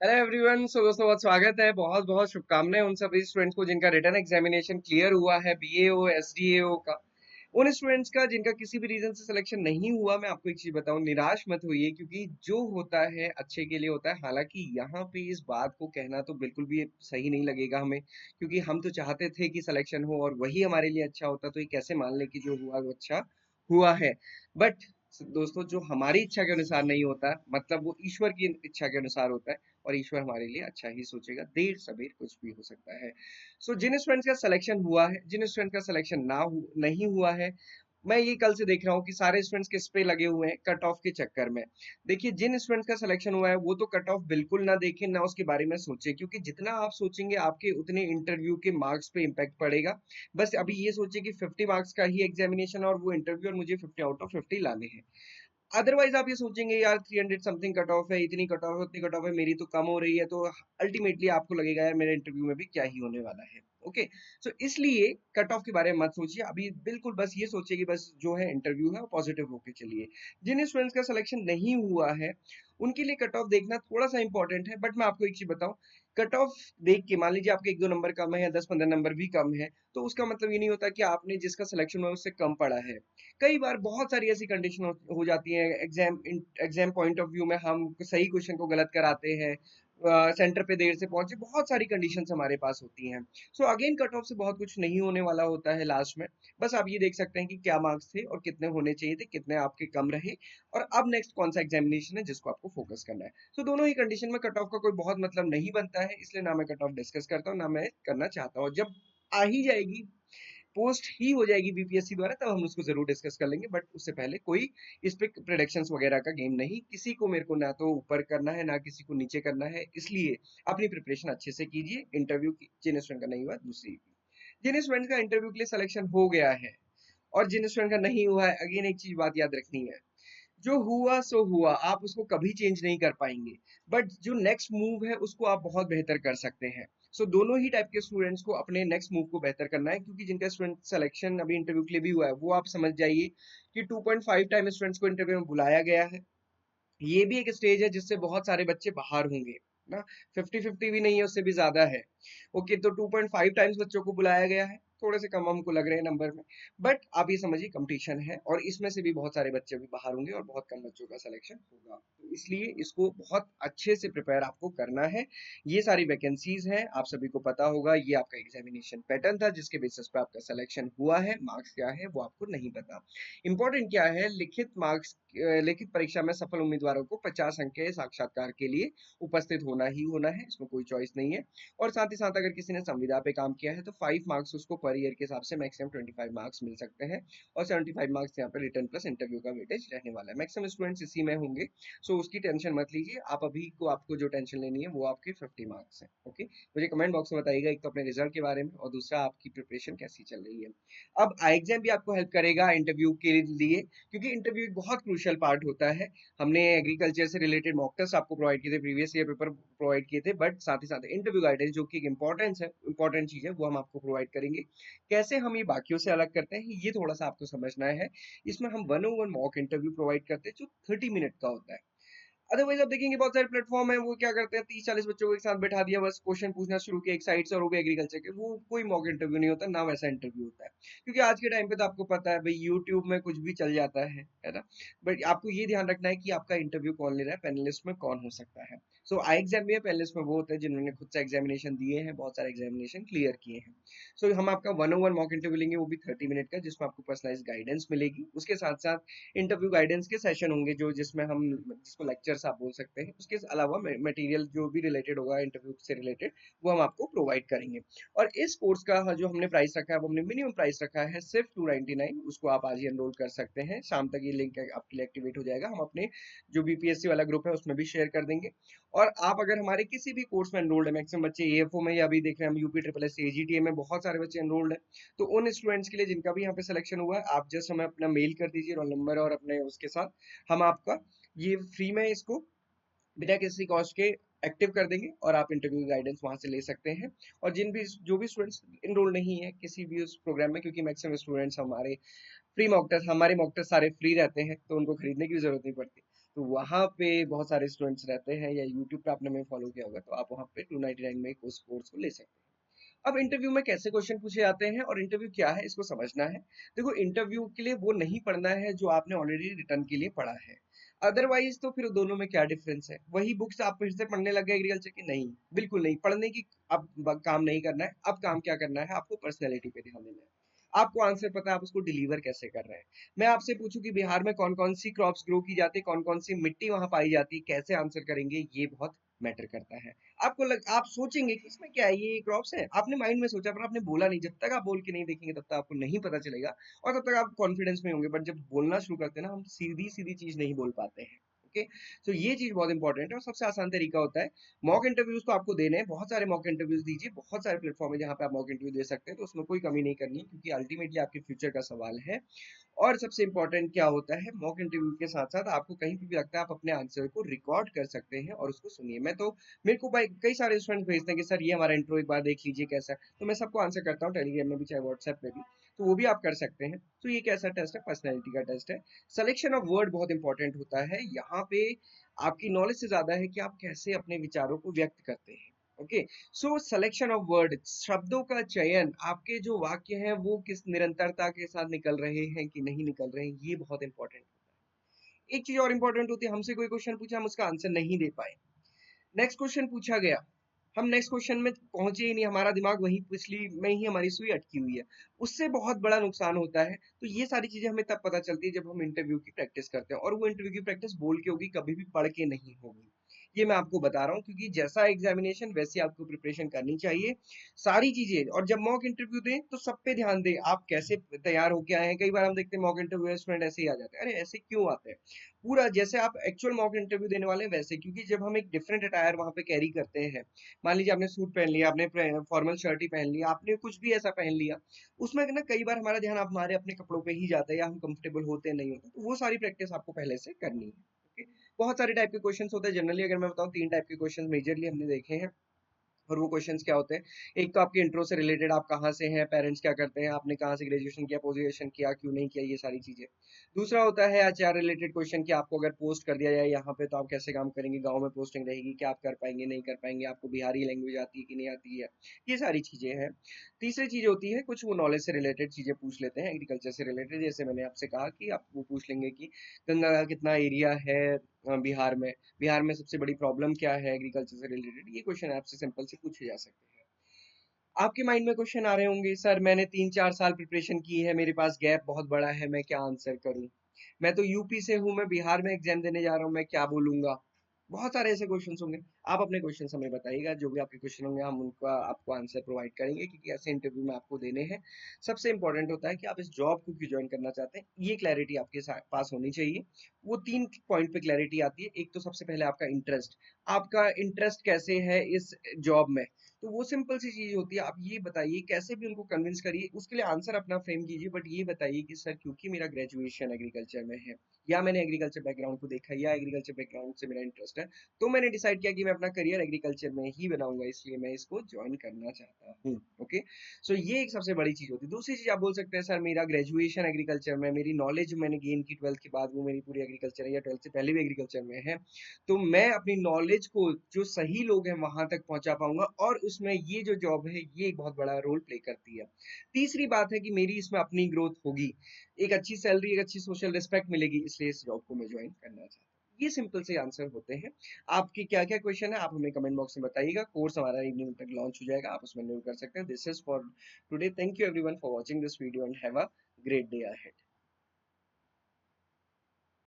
Hello everyone. सो दोस्तों बहुत स्वागत है, बहुत बहुत शुभकामनाएं उन सभी स्टूडेंट्स को जिनका रिटर्न एग्जामिनेशन क्लियर हुआ है, बीएओ एसडीएओ का। उन स्टूडेंट्स का जिनका किसी भी रीजन से सिलेक्शन नहीं हुआ, मैं आपको एक चीज बताऊं, निराश मत होइए, क्योंकि जो होता है अच्छे के लिए होता है। हालांकि यहाँ पे इस बात को कहना तो बिल्कुल भी सही नहीं लगेगा हमें, क्योंकि हम तो चाहते थे कि सिलेक्शन हो और वही हमारे लिए अच्छा होता, तो ये कैसे मान ले कि जो हुआ वो अच्छा हुआ है। बट दोस्तों, जो हमारी इच्छा के अनुसार नहीं होता, मतलब वो ईश्वर की इच्छा के अनुसार होता है, और ईश्वर हमारे लिए अच्छा ही सोचेगा, देर सबेर कुछ भी हो सकता है। जिन स्टूडेंट्स का सिलेक्शन हुआ है, जिन स्टूडेंट का सिलेक्शन नहीं हुआ है, मैं ये कल से देख रहा हूँ कि सारे स्टूडेंट्स किस पे लगे हुए हैं, कट ऑफ के चक्कर में। देखिए, जिन स्टूडेंट्स का सिलेक्शन हुआ है वो तो कट ऑफ बिल्कुल ना देखें, ना उसके बारे में सोचे, क्योंकि जितना आप सोचेंगे आपके उतने इंटरव्यू के मार्क्स पे इम्पैक्ट पड़ेगा। बस अभी ये सोचिए कि 50 मार्क्स का ही एग्जामिनेशन और वो इंटरव्यू, और मुझे 50 आउट ऑफ 50 लाने हैं। अदरवाइज आप ये सोचेंगे यार 300 समथिंग कट ऑफ है, इतनी कट ऑफ है, उतनी कट ऑफ है, मेरी तो कम हो रही है, तो अल्टीमेटली आपको लगेगा यार मेरे इंटरव्यू में भी क्या ही होने वाला है। ओके। इसलिए कट ऑफ के बारे में मत सोचिए अभी, बिल्कुल बस ये सोचिए कि बस जो है इंटरव्यू है वो पॉजिटिव होके चलिए। जिन स्टूडेंट्स का सिलेक्शन नहीं हुआ है उनके लिए कट ऑफ देखना थोड़ा सा इंपॉर्टेंट है। बट मैं आपको एक चीज बताऊं, कट ऑफ देख के मान लीजिए आपके 1-2 नंबर कम है या 10-15 नंबर भी कम है, तो उसका मतलब ये नहीं होता कि आपने जिसका सिलेक्शन हुआ है उससे कम पड़ा है। कई बार बहुत सारी ऐसी कंडीशन हो जाती है, एग्जाम पॉइंट ऑफ व्यू में हम सही क्वेश्चन को गलत कराते हैं, सेंटर पे देर से पहुंचे, बहुत सारी कंडीशंस हमारे पास होती हैं। अगेन कट ऑफ से बहुत कुछ नहीं होने वाला होता है लास्ट में। बस आप ये देख सकते हैं कि क्या मार्क्स थे और कितने होने चाहिए थे, कितने आपके कम रहे, और अब नेक्स्ट कौन सा एग्जामिनेशन है जिसको आपको फोकस करना है। दोनों ही कंडीशन में कट ऑफ का कोई बहुत मतलब नहीं बनता है, इसलिए ना मैं कट ऑफ डिस्कस करता हूँ, ना मैं करना चाहता हूँ। जब आ ही जाएगी, पोस्ट ही हो जाएगी बीपीएससी द्वारा, तब हम उसको जरूर डिस्कस कर लेंगे। बट उससे पहले कोई इस पे प्रेडिक्शंस वगैरह का गेम नहीं, किसी को मेरे को ना तो ऊपर करना है ना किसी को नीचे करना है, इसलिए अपनी प्रिपरेशन अच्छे से कीजिए। इंटरव्यू की जिन स्टूडेंट का नहीं हुआ, दूसरी जिन स्टूडेंट का इंटरव्यू के लिए सिलेक्शन हो गया है और जिन स्टूडेंट का नहीं हुआ है, अगेन एक चीज बात याद रखनी है, जो हुआ सो हुआ, आप उसको कभी चेंज नहीं कर पाएंगे। बट जो नेक्स्ट मूव है उसको आप बहुत बेहतर कर सकते हैं। दोनों ही टाइप के स्टूडेंट्स को अपने नेक्स्ट मूव को बेहतर करना है, क्योंकि जिनका स्टूडेंट सिलेक्शन अभी इंटरव्यू के लिए भी हुआ है, वो आप समझ जाइए कि 2.5 टाइम स्टूडेंट्स को इंटरव्यू में बुलाया गया है। ये भी एक स्टेज है जिससे बहुत सारे बच्चे बाहर होंगे ना, 50-50 भी नहीं है, उससे भी ज्यादा है। ओके, तो 2.5 टाइम्स बच्चों को बुलाया गया है, थोड़े से कम हमको लग रहे हैं नंबर में। बट आप ये समझिए कंपटीशन है, और इसमें से भी बहुत सारे बच्चे भी बाहर होंगे और बहुत कम बच्चों का सिलेक्शन होगा, तो इसलिए इसको बहुत अच्छे से प्रिपेयर आपको करना है। ये सारी वैकेंसीज हैं, आप सभी को पता होगा, ये आपका एग्जामिनेशन पैटर्न था जिसके बेसिस पे आपका सिलेक्शन हुआ है। मार्क्स क्या है वो आपको नहीं पता। इंपॉर्टेंट क्या है, लिखित मार्क्स, लिखित परीक्षा में सफल उम्मीदवारों को 50 अंक के साक्षात्कार के लिए उपस्थित होना ही होना है, इसमें कोई चॉइस नहीं है। और साथ ही साथ अगर किसी ने संविदा पे काम किया है तो 5 मार्क्स उसको पर ईयर के हिसाब से मैक्सिमम 25 मार्क्स मिल सकते हैं, और 75 मार्क्स यहाँ पे रिटर्न प्लस इंटरव्यू का वेटेज रहने वाला है। मैक्सिमम स्टूडेंट्स इसी में होंगे, उसकी टेंशन मत लीजिए आप अभी को। आपको जो टेंशन लेनी है वो आपके 50 मार्क्स है। ओके, मुझे कमेंट बॉक्स में बताइएगा, एक तो अपने रिजल्ट के बारे में, और दूसरा आपकी प्रिपरेशन कैसी चल रही है। अब आई एग्जाम भी आपको हेल्प करेगा इंटरव्यू के लिए, क्योंकि इंटरव्यू एक बहुत क्रूशियल पार्ट होता है। हमने एग्रीकल्चर से रिलेटेड मॉक टेस्ट आपको प्रोवाइड किए थे, प्रीवियस ईयर पेपर प्रोवाइड किए थे, बट साथ ही साथ इंटरव्यू गाइडेंस जो कि एक इंपॉर्टेंट चीज है, वो हम आपको प्रोवाइड करेंगे। कैसे हम ये बाकियों से अलग करते हैं, ये थोड़ा सा आपको समझना है। इसमें हम 1-on-1 मॉक इंटरव्यू प्रोवाइड करते हैं जो 30 मिनट का होता है। अदरवाइज आप देखेंगे बहुत सारे प्लेटफॉर्म है, वो क्या करते हैं, 30-40 बच्चों को एक साथ बैठा दिया, बस क्वेश्चन पूछना शुरू किया एक साइड से, और वो भी एग्रीकल्चर के। वो कोई मॉक इंटरव्यू नहीं होता, ना वैसा इंटरव्यू होता है। क्योंकि आज के टाइम पे तो आपको पता है भाई, यूट्यूब में कुछ भी चल जाता है ना। बट आपको ये ध्यान रखना है कि आपका इंटरव्यू कौन ले रहा है, पैनलिस्ट में कौन हो सकता है। आई एग्जाम में पैनलिस्ट में वो होते हैं जिन्होंने खुद से एग्जामिनेशन दिए हैं, बहुत सारे एग्जामिनेशन क्लियर किए हैं। हम आपका 1-on-1 मॉक इंटरव्यू लेंगे, वो भी 30 मिनट का, जिसमें आपको पर्सनलाइज गाइडेंस मिलेगी। उसके साथ साथ इंटरव्यू गाइडेंस के सेशन होंगे, जो जिसमें हम, जिसको लेक्चर्स आप बोल सकते हैं, उसके अलावा मटेरियल जो भी रिलेटेड होगा इंटरव्यू से रिलेटेड, वो हम आपको प्रोवाइड करेंगे। और इस कोर्स का जो हमने प्राइस रखा है, वो हमने मिनिमम प्राइस रखा है सिर्फ 299। उसको आप आज ही एनरोल कर सकते हैं, शाम तक ये लिंक आपके लिए एक्टिवेट हो जाएगा। हम अपने जो बीपीएससी वाला ग्रुप है उसमें भी शेयर कर देंगे। और आप अगर हमारे किसी भी कोर्स में एनरोल्ड है, मैक्सिमम बच्चे एएफओ में, या अभी देख रहे हैं हम यूपी ट्रिपल एस एजीटीए में बहुत सारे बच्चे एनरोल्ड है, तो उन स्टूडेंट्स के लिए जिनका भी यहाँ पे सिलेक्शन हुआ है, आप जस्ट हमें अपना मेल कर दीजिए, रोल नंबर और अपने उसके साथ, हम आपका ये फ्री में इसको बिना किसी कॉस्ट के एक्टिव कर देंगे, और आप इंटरव्यू गाइडेंस वहां से ले सकते हैं। और जो भी स्टूडेंट्स इनरोल नहीं है किसी भी उस प्रोग्राम में, क्योंकि मैक्सिमम स्टूडेंट्स हमारे फ्री मॉक टेस्ट, हमारे मॉक टेस्ट सारे फ्री रहते हैं, तो उनको खरीदने की जरूरत नहीं पड़ती। तो वहाँ पे बहुत सारे स्टूडेंट्स रहते हैं, या यूट्यूब पे आपने हमें फॉलो किया होगा, तो आप वहाँ पे 299 में उस कोर्स को ले सकते हैं। अब इंटरव्यू में कैसे क्वेश्चन पूछे जाते हैं और इंटरव्यू क्या है, इसको समझना है। देखो, इंटरव्यू के लिए वो नहीं पढ़ना है जो आपने ऑलरेडी रिटर्न के लिए पढ़ा है। अदरवाइज तो फिर दोनों में क्या डिफरेंस है? वही बुक्स आप फिर से पढ़ने लग गए एग्रीकल्चर की? नहीं, बिल्कुल नहीं। पढ़ने की अब काम नहीं करना है। अब काम क्या करना है? आपको पर्सनैलिटी पे ध्यान देना है। आपको आंसर पता है, आप उसको डिलीवर कैसे कर रहे हैं। मैं आपसे पूछूं कि बिहार में कौन कौन सी क्रॉप्स ग्रो की जाती है, कौन कौन सी मिट्टी वहां पाई जाती है, कैसे आंसर करेंगे, ये बहुत मैटर करता है। आप सोचेंगे कि इसमें क्या है, ये क्रॉप्स है, आपने माइंड में सोचा पर आपने बोला नहीं। जब तक आप बोल के नहीं देखेंगे तब तक आपको नहीं पता चलेगा, और तब तक आप कॉन्फिडेंस में होंगे। बट जब बोलना शुरू करते हैं ना, हम सीधी सीधी चीज नहीं बोल पाते हैं। ओके, तो ये चीज बहुत इंपॉर्टेंट है, और सबसे आसान तरीका होता है मॉक इंटरव्यूज। तो आपको देने हैं, बहुत सारे मॉक इंटरव्यूज दीजिए। बहुत सारे प्लेटफॉर्म है जहाँ पे आप मॉक इंटरव्यू दे सकते हैं, तो उसमें कोई कमी नहीं करनी है, क्योंकि अल्टीमेटली आपके फ्यूचर का सवाल है। और सबसे इम्पोर्टेंट क्या होता है, मॉक इंटरव्यू के साथ साथ आपको कहीं पे भी लगता है, आप अपने आंसर को रिकॉर्ड कर सकते हैं और उसको सुनिए। मैं तो, मेरे को भाई कई सारे स्टूडेंट्स भेजते हैं कि सर ये हमारा इंट्रो एक बार देख लीजिए कैसा है। तो मैं सबको आंसर करता हूँ, टेलीग्राम में भी चाहे व्हाट्सएप में भी। तो वो भी आप कर सकते हैं। तो ये कैसा टेस्ट है? पर्सनैलिटी का टेस्ट है। सिलेक्शन ऑफ वर्ड बहुत इंपॉर्टेंट होता है यहाँ पे। आपकी नॉलेज से ज्यादा है कि आप कैसे अपने विचारों को व्यक्त करते हैं। Okay, so selection of word, शब्दों का चयन, आपके जो वाक्य हैं वो किस निरंतरता के साथ निकल रहे हैं कि नहीं निकल रहे हैं, ये बहुत इंपॉर्टेंट होता है। एक चीज और इंपॉर्टेंट होती है, हमसे कोई क्वेश्चन पूछा, हम उसका आंसर नहीं दे पाए, नेक्स्ट क्वेश्चन पूछा गया, हम नेक्स्ट क्वेश्चन में पहुंचे ही नहीं, हमारा दिमाग वहीं पिछली में ही हमारी सुई अटकी हुई है, उससे बहुत बड़ा नुकसान होता है। तो ये सारी चीजें हमें तब पता चलती है जब हम इंटरव्यू की प्रैक्टिस करते हैं, और वो इंटरव्यू की प्रैक्टिस बोल के होगी, कभी भी पढ़ के नहीं होगी। ये मैं आपको बता रहा हूँ, क्योंकि जैसा एग्जामिनेशन वैसे आपको प्रिपरेशन करनी चाहिए, सारी चीजें। और जब मॉक इंटरव्यू दें तो सब पे ध्यान दें, आप कैसे तैयार होके आए हैं। कई बार हम देखते हैं मॉक इंटरव्यू स्टूडेंट ऐसे ही आ जाते हैं, अरे ऐसे क्यों आते हैं? पूरा जैसे आप एक्चुअल मॉक इंटरव्यू देने वाले हैं वैसे, क्योंकि जब हम एक डिफरेंट अटायर वहां पे कैरी करते हैं, मान लीजिए आपने सूट पहन लिया, आपने फॉर्मल शर्ट ही पहन लिया, आपने कुछ भी ऐसा पहन लिया, उसमें ना कई बार हमारा ध्यान हमारे अपने कपड़ों पे ही जाता है, या हम कंफर्टेबल होते नहीं होते, तो वो सारी प्रैक्टिस आपको पहले से करनी है। ओके, बहुत सारे टाइप के क्वेश्चंस होते हैं। जनरली अगर मैं बताऊं, 3 टाइप के क्वेश्चंस मेजरली हमने देखे हैं। और वो क्वेश्चंस क्या होते हैं? एक तो आपके इंट्रो से रिलेटेड, आप कहाँ से हैं, पेरेंट्स क्या करते हैं, आपने कहाँ से ग्रेजुएशन किया, पोस्ट ग्रेजुएशन किया, क्यों नहीं किया, ये सारी चीजें। दूसरा होता है आचार रिलेटेड क्वेश्चन, कि आपको अगर पोस्ट कर दिया जाए यहाँ पे तो आप कैसे काम करेंगे, गांव में पोस्टिंग रहेगी, क्या आप कर पाएंगे, नहीं कर पाएंगे, आपको बिहारी लैंग्वेज आती है कि नहीं आती है, ये सारी चीजें हैं। तीसरी चीज होती है, कुछ वो नॉलेज से रिलेटेड चीजें पूछ लेते हैं, एग्रीकल्चर से रिलेटेड। जैसे मैंने आपसे कहा कि आप वो पूछ लेंगे कि गंगा का कितना एरिया है बिहार में, बिहार में सबसे बड़ी प्रॉब्लम क्या है एग्रीकल्चर से रिलेटेड, ये क्वेश्चन आपसे सिंपल से पूछे जा सकते हैं। आपके माइंड में क्वेश्चन आ रहे होंगे, सर मैंने 3-4 साल प्रिपरेशन की है, मेरे पास गैप बहुत बड़ा है, मैं क्या आंसर करूं? मैं तो यूपी से हूं, मैं बिहार में एग्जाम देने जा रहा हूं, मैं क्या बोलूंगा? बहुत सारे ऐसे क्वेश्चंस होंगे। आप अपने क्वेश्चन हमें बताइएगा, जो भी आपके क्वेश्चन होंगे हम उनका आपको आंसर प्रोवाइड करेंगे, क्योंकि ऐसे इंटरव्यू में आपको देने हैं। सबसे इंपॉर्टेंट होता है कि आप इस जॉब को क्यों ज्वाइन करना चाहते हैं, ये क्लैरिटी आपके पास होनी चाहिए। वो 3 पॉइंट पे क्लैरिटी आती है। एक तो सबसे पहले आपका इंटरेस्ट, आपका इंटरेस्ट कैसे है इस जॉब में। तो वो सिंपल सी चीज होती है, आप ये बताइए, कैसे भी उनको कन्विंस करिए, उसके लिए आंसर अपना फ्रेम कीजिए, बट ये बताइए कि सर क्योंकि मेरा ग्रेजुएशन एग्रीकल्चर में है, या मैंने एग्रीकल्चर बैकग्राउंड को देखा, या एग्रीकल्चर बैकग्राउंड से मेरा इंटरेस्ट है, तो मैंने डिसाइड किया कि मैं अपना करियर एग्रीकल्चर में ही बनाऊंगा, इसलिए मैं इसको ज्वाइन करना चाहता हूँ। ओके, सो ये एक सबसे बड़ी चीज होती है। दूसरी चीज आप बोल सकते हैं, सर मेरा ग्रेजुएशन एग्रीकल्चर में, मेरी नॉलेज मैंने गेन की 12th के बाद, वो मेरी पूरी एग्रीकल्चर है, या 12th से पहले भी एग्रीकल्चर में है, तो मैं अपनी नॉलेज को जो सही लोग हैं वहां तक पहुंचा पाऊंगा, और उसमें ये जो जॉब है ये एक बहुत बड़ा रोल प्ले करती है। तीसरी बात है कि मेरी इसमें अपनी ग्रोथ होगी, एक अच्छी सैलरी, एक अच्छी सोशल रिस्पेक्ट मिलेगी, इसलिए इस जॉब को मैं ज्वाइन करना चाहता हूँ। ये सिंपल से आंसर होते हैं। आपके क्या क्या क्वेश्चन है आप हमें कमेंट बॉक्स में बताइएगा। कोर्स हमारा इवनिंग तक लॉन्च हो जाएगा, आप उसमें एनरोल कर सकते हैं। This is for today, thank you everyone for watching this video and have a great day ahead.